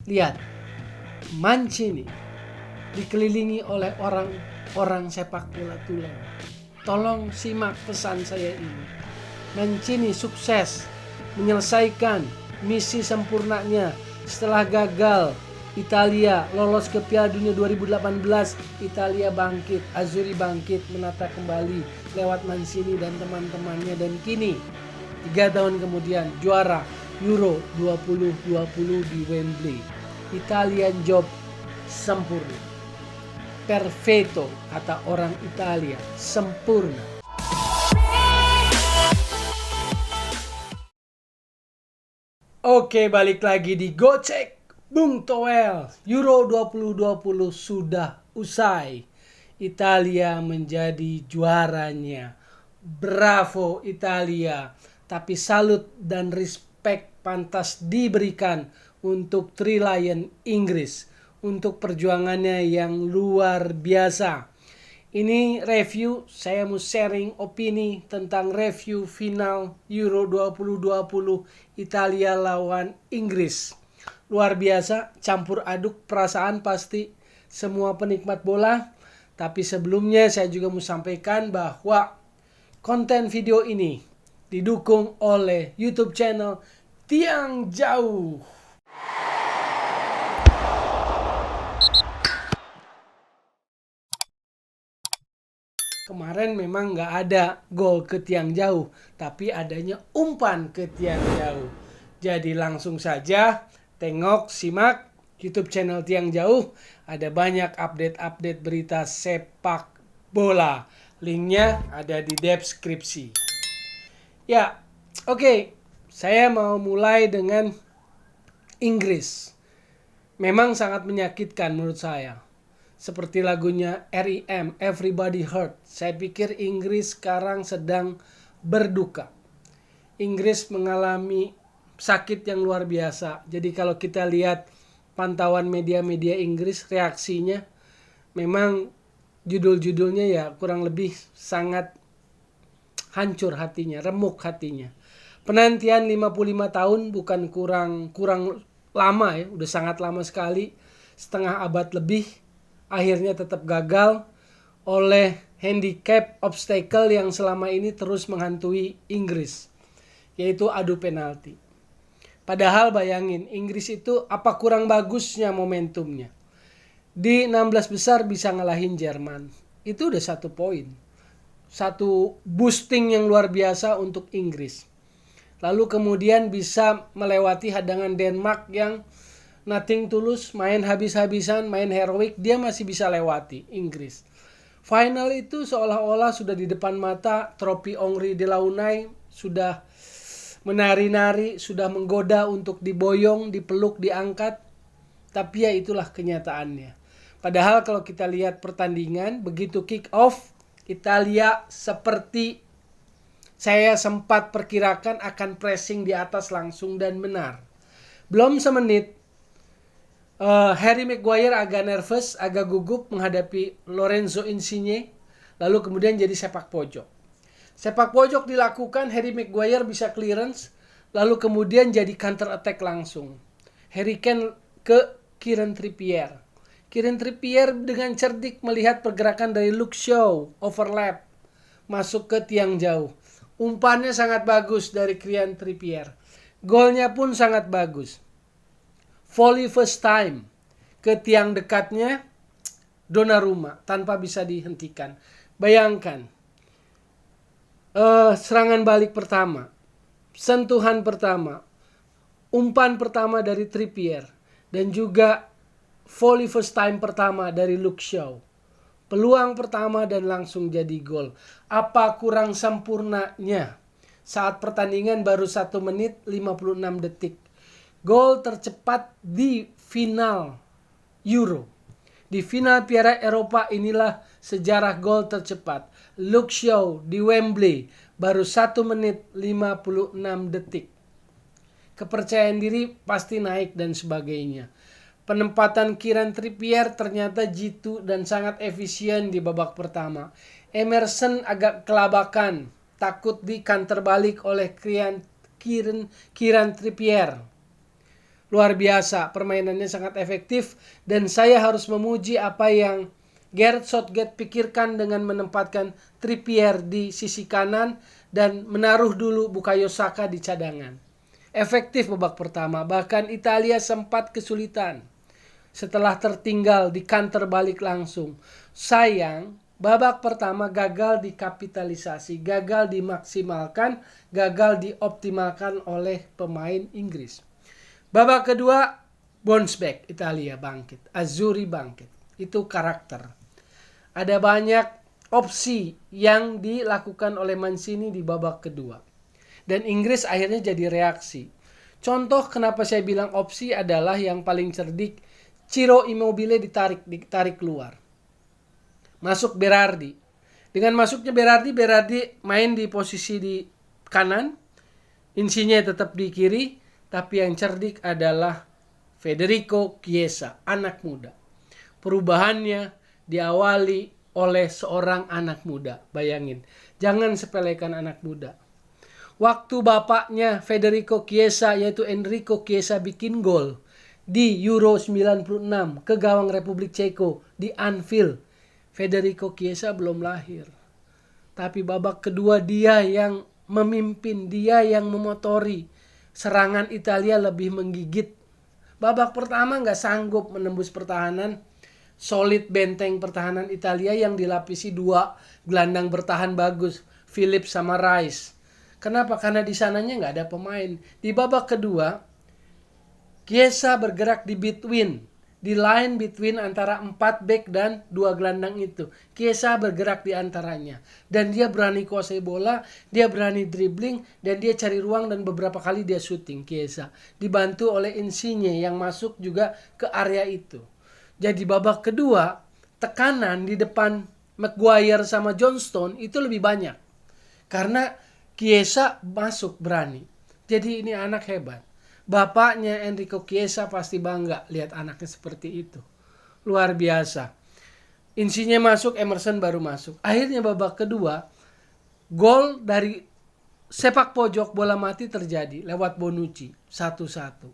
Lihat, Mancini dikelilingi oleh orang-orang sepak bola tulen. Tolong simak pesan saya ini. Mancini sukses menyelesaikan misi sempurnanya setelah gagal Italia lolos ke Piala Dunia 2018. Italia bangkit, Azzurri bangkit, menata kembali lewat Mancini dan teman-temannya, dan kini 3 tahun kemudian juara Euro 2020 di Wembley. Italian job sempurna. Perfetto kata orang Italia, sempurna. Oke, balik lagi di Gocek Bung Toel. Euro 2020 sudah usai. Italia menjadi juaranya. Bravo Italia. Tapi salut dan respect pantas diberikan untuk Three Lion Inggris untuk perjuangannya yang luar biasa. Ini review, saya mau sharing opini tentang review final Euro 2020 Italia lawan Inggris. Luar biasa, campur aduk perasaan pasti semua penikmat bola. Tapi sebelumnya saya juga mau sampaikan bahwa konten video ini didukung oleh YouTube channel Tiang Jauh. Kemarin memang nggak ada gol ke tiang jauh, tapi adanya umpan ke tiang jauh. Jadi langsung saja tengok, simak YouTube channel Tiang Jauh. Ada banyak update-update berita sepak bola. Linknya ada di deskripsi. Ya, oke. Saya mau mulai dengan Inggris. Memang sangat menyakitkan menurut saya. Seperti lagunya R.E.M, Everybody Hurt. Saya pikir Inggris sekarang sedang berduka. Inggris mengalami sakit yang luar biasa. Jadi kalau kita lihat pantauan media-media Inggris, reaksinya memang judul-judulnya ya kurang lebih sangat hancur hatinya, remuk hatinya. Penantian 55 tahun bukan kurang lama ya, udah sangat lama sekali, setengah abad lebih. Akhirnya tetap gagal oleh handicap obstacle yang selama ini terus menghantui Inggris, yaitu adu penalti. Padahal bayangin, Inggris itu apa kurang bagusnya momentumnya. Di 16 besar bisa ngalahin Jerman. Itu udah 1 poin. 1 boosting yang luar biasa untuk Inggris. Lalu kemudian bisa melewati hadangan Denmark yang nothing tulus, main habis-habisan, main heroik, dia masih bisa lewati Inggris. Final itu seolah-olah sudah di depan mata, trofi Henri Delaunay sudah menari-nari, sudah menggoda untuk diboyong, dipeluk, diangkat. Tapi ya itulah kenyataannya. Padahal kalau kita lihat pertandingan, begitu kick off, Italia seperti saya sempat perkirakan akan pressing di atas langsung, dan benar. Belum semenit, Harry Maguire agak nervous, agak gugup menghadapi Lorenzo Insigne. Lalu kemudian jadi sepak pojok. Sepak pojok dilakukan, Harry Maguire bisa clearance. Lalu kemudian jadi counter attack langsung. Harry Kane ke Kieran Trippier. Kieran Trippier dengan cerdik melihat pergerakan dari Luke Shaw, overlap, masuk ke tiang jauh. Umpannya sangat bagus dari Kieran Trippier. Golnya pun sangat bagus. Volley first time ke tiang dekatnya Donnarumma tanpa bisa dihentikan. Bayangkan, serangan balik pertama, sentuhan pertama, umpan pertama dari Trippier, dan juga volley first time pertama dari Luke Shaw. Peluang pertama dan langsung jadi gol. Apa kurang sempurnanya saat pertandingan baru 1 menit 56 detik. Gol tercepat di final Euro. Di final Piala Eropa inilah sejarah gol tercepat. Luke Shaw di Wembley baru 1 menit 56 detik. Kepercayaan diri pasti naik dan sebagainya. Penempatan Kieran Trippier ternyata jitu dan sangat efisien di babak pertama. Emerson agak kelabakan, takut di counter balik oleh Kieran Trippier. Luar biasa, permainannya sangat efektif dan saya harus memuji apa yang Gareth Southgate pikirkan dengan menempatkan Trippier di sisi kanan dan menaruh dulu Bukayo Saka di cadangan. Efektif babak pertama, bahkan Italia sempat kesulitan setelah tertinggal di counter balik langsung. Sayang, babak pertama gagal dikapitalisasi, gagal dimaksimalkan, gagal dioptimalkan oleh pemain Inggris. Babak kedua, bounce back, Italia bangkit, Azzurri bangkit. Itu karakter. Ada banyak opsi yang dilakukan oleh Mancini di babak kedua. Dan Inggris akhirnya jadi reaksi. Contoh kenapa saya bilang opsi adalah yang paling cerdik, Ciro Immobile ditarik keluar. Masuk Berardi. Dengan masuknya Berardi main di posisi di kanan, Insigne tetap di kiri. Tapi yang cerdik adalah Federico Chiesa, anak muda. Perubahannya diawali oleh seorang anak muda. Bayangin, jangan sepelekan anak muda. Waktu bapaknya Federico Chiesa yaitu Enrico Chiesa bikin gol di Euro 96 ke gawang Republik Ceko di Anfield, Federico Chiesa belum lahir. Tapi babak kedua dia yang memimpin, dia yang memotori. Serangan Italia lebih menggigit. Babak pertama nggak sanggup menembus pertahanan. Solid benteng pertahanan Italia yang dilapisi dua gelandang bertahan bagus, Phillips sama Rice. Kenapa? Karena di sananya nggak ada pemain. Di babak kedua, Chiesa bergerak di line between antara 4 back dan 2 gelandang itu. Chiesa bergerak di antaranya. Dan dia berani kuasai bola, dia berani dribbling, dan dia cari ruang dan beberapa kali dia shooting Chiesa. Dibantu oleh Insigne yang masuk juga ke area itu. Jadi babak kedua, tekanan di depan Maguire sama Johnstone itu lebih banyak. Karena Chiesa masuk berani. Jadi ini anak hebat. Bapaknya Enrico Chiesa pasti bangga lihat anaknya seperti itu. Luar biasa. Insigne masuk, Emerson baru masuk. Akhirnya babak kedua, gol dari sepak pojok bola mati terjadi lewat Bonucci 1-1.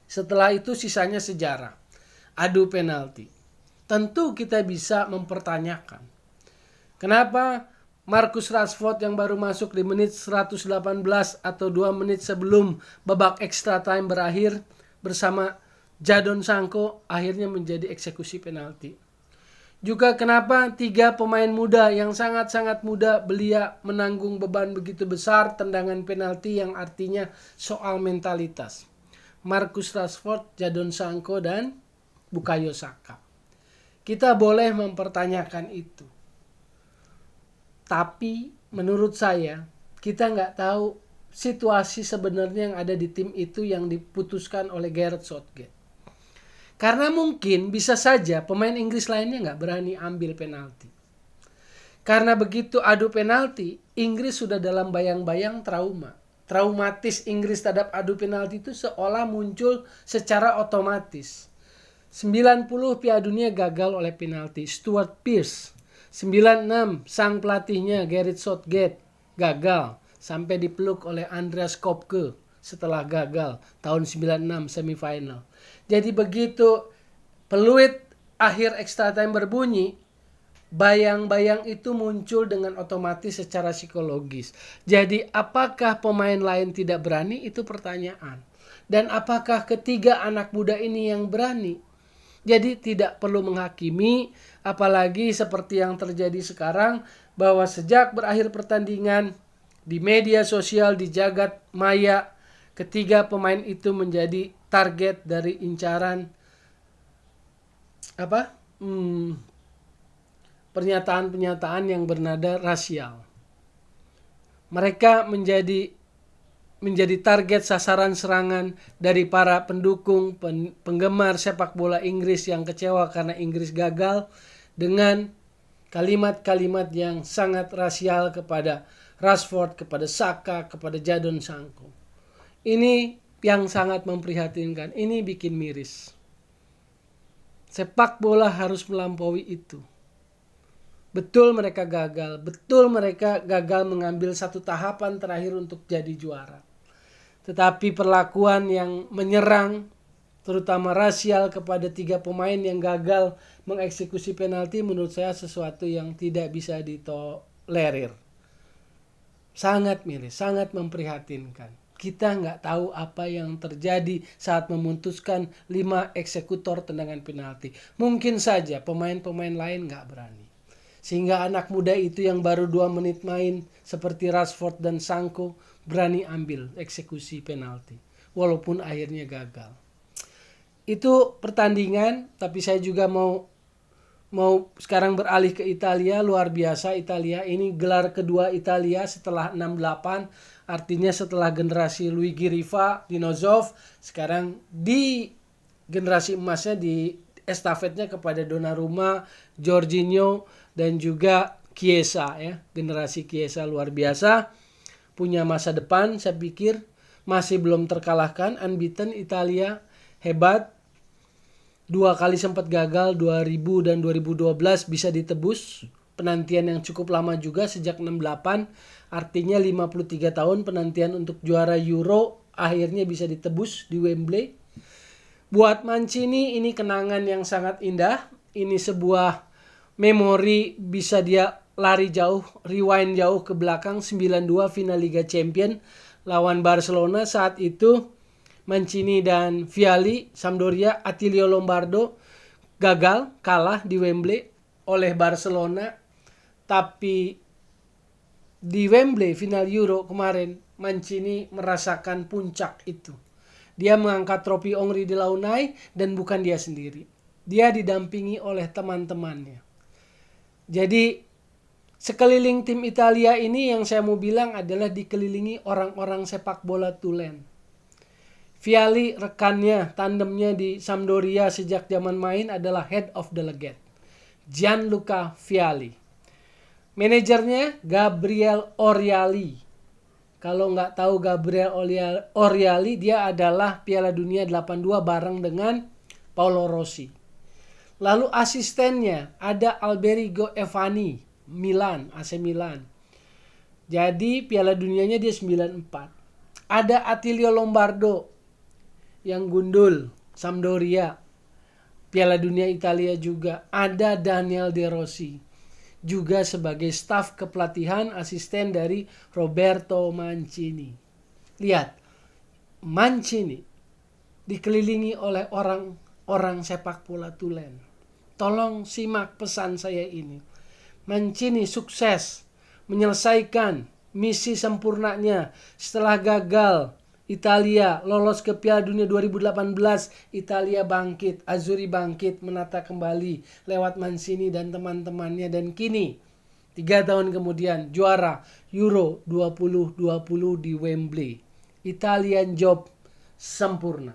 Setelah itu sisanya sejarah. Adu penalti. Tentu kita bisa mempertanyakan. Kenapa Marcus Rashford yang baru masuk di menit 118 atau 2 menit sebelum babak extra time berakhir bersama Jadon Sancho akhirnya menjadi eksekusi penalti. Juga kenapa 3 pemain muda yang sangat-sangat muda belia menanggung beban begitu besar tendangan penalti yang artinya soal mentalitas. Marcus Rashford, Jadon Sancho dan Bukayo Saka. Kita boleh mempertanyakan itu. Tapi menurut saya kita nggak tahu situasi sebenarnya yang ada di tim itu yang diputuskan oleh Gareth Southgate. Karena mungkin bisa saja pemain Inggris lainnya nggak berani ambil penalti. Karena begitu adu penalti, Inggris sudah dalam bayang-bayang traumatis Inggris terhadap adu penalti itu seolah muncul secara otomatis. 90 Piala Dunia gagal oleh penalti. Stuart Pearce 96 sang pelatihnya Gareth Southgate gagal sampai dipeluk oleh Andreas Kopke setelah gagal tahun 96 semifinal. Jadi begitu peluit akhir extra time berbunyi, bayang-bayang itu muncul dengan otomatis secara psikologis. Jadi apakah pemain lain tidak berani? Itu pertanyaan. Dan apakah ketiga anak muda ini yang berani? Jadi tidak perlu menghakimi, apalagi seperti yang terjadi sekarang, bahwa sejak berakhir pertandingan di media sosial, di jagat maya, ketiga pemain itu menjadi target dari incaran pernyataan-pernyataan yang bernada rasial. Mereka menjadi target sasaran serangan dari para pendukung, penggemar sepak bola Inggris yang kecewa karena Inggris gagal dengan kalimat-kalimat yang sangat rasial kepada Rashford, kepada Saka, kepada Jadon Sancho. Ini yang sangat memprihatinkan, ini bikin miris. Sepak bola harus melampaui itu. Betul mereka gagal mengambil satu tahapan terakhir untuk jadi juara. Tetapi perlakuan yang menyerang, terutama rasial kepada 3 pemain yang gagal mengeksekusi penalti, menurut saya sesuatu yang tidak bisa ditolerir. Sangat miris, sangat memprihatinkan. Kita nggak tahu apa yang terjadi saat memutuskan 5 eksekutor tendangan penalti. Mungkin saja pemain-pemain lain nggak berani. Sehingga anak muda itu yang baru 2 menit main seperti Rashford dan Sancho berani ambil eksekusi penalti. Walaupun akhirnya gagal. Itu pertandingan, tapi saya juga mau sekarang beralih ke Italia. Luar biasa Italia. Ini gelar kedua Italia setelah 68. Artinya setelah generasi Luigi Riva, Dinozov, sekarang di generasi emasnya di estafetnya kepada Donnarumma, Jorginho, dan juga Chiesa ya. Generasi Chiesa luar biasa. Punya masa depan, saya pikir masih belum terkalahkan. Unbeaten Italia, hebat. 2 kali sempat gagal, 2000 dan 2012 bisa ditebus. Penantian yang cukup lama juga sejak 68. Artinya 53 tahun penantian untuk juara Euro akhirnya bisa ditebus di Wembley. Buat Mancini ini kenangan yang sangat indah. Ini sebuah memori, bisa dia lari jauh, rewind jauh ke belakang. 92 final Liga Champion lawan Barcelona. Saat itu Mancini dan Vialli, Sampdoria, Attilio Lombardo gagal, kalah di Wembley oleh Barcelona. Tapi di Wembley final Euro kemarin Mancini merasakan puncak itu. Dia mengangkat trofi Henri de Launay dan bukan dia sendiri. Dia didampingi oleh teman-temannya. Jadi sekeliling tim Italia ini yang saya mau bilang adalah dikelilingi orang-orang sepak bola tulen. Vialli rekannya, tandemnya di Sampdoria sejak zaman main adalah head of delegate, Gianluca Vialli. Manajernya Gabriel Oriali. Kalau nggak tahu Gabriel Oriali, dia adalah Piala Dunia 82 bareng dengan Paolo Rossi. Lalu asistennya ada Alberigo Evani, Milan, AC Milan. Jadi Piala Dunianya dia 94. Ada Attilio Lombardo yang gundul, Sampdoria. Piala Dunia Italia juga. Ada Daniel De Rossi, juga sebagai staf kepelatihan, asisten dari Roberto Mancini. Lihat, Mancini dikelilingi oleh orang sepak bola tulen. Tolong simak pesan saya ini. Mancini sukses menyelesaikan misi sempurnanya setelah gagal Italia lolos ke Piala Dunia 2018. Italia bangkit, Azzurri bangkit, menata kembali lewat Mancini dan teman-temannya. Dan kini 3 tahun kemudian juara Euro 2020 di Wembley. Italian job sempurna.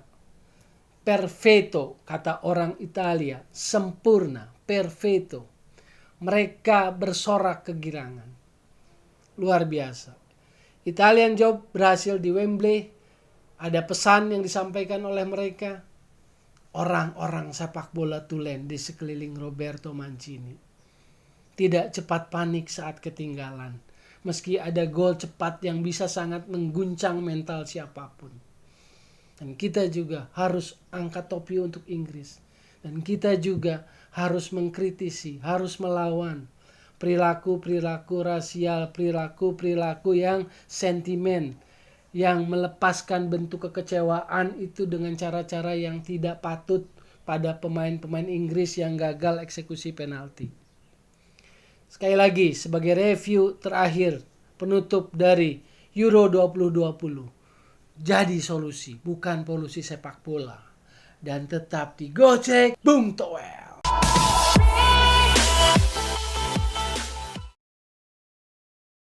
Perfetto, kata orang Italia. Sempurna, perfetto. Mereka bersorak kegirangan. Luar biasa. Italian job berhasil di Wembley. Ada pesan yang disampaikan oleh mereka. Orang-orang sepak bola tulen di sekeliling Roberto Mancini. Tidak cepat panik saat ketinggalan. Meski ada gol cepat yang bisa sangat mengguncang mental siapapun. Dan kita juga harus angkat topi untuk Inggris. Dan kita juga harus mengkritisi, harus melawan perilaku-perilaku rasial, perilaku-perilaku yang sentimen, yang melepaskan bentuk kekecewaan itu dengan cara-cara yang tidak patut pada pemain-pemain Inggris yang gagal eksekusi penalti. Sekali lagi, sebagai review terakhir, penutup dari Euro 2020. Jadi solusi, bukan polusi sepak bola. Dan tetap digocek, Bung Toel.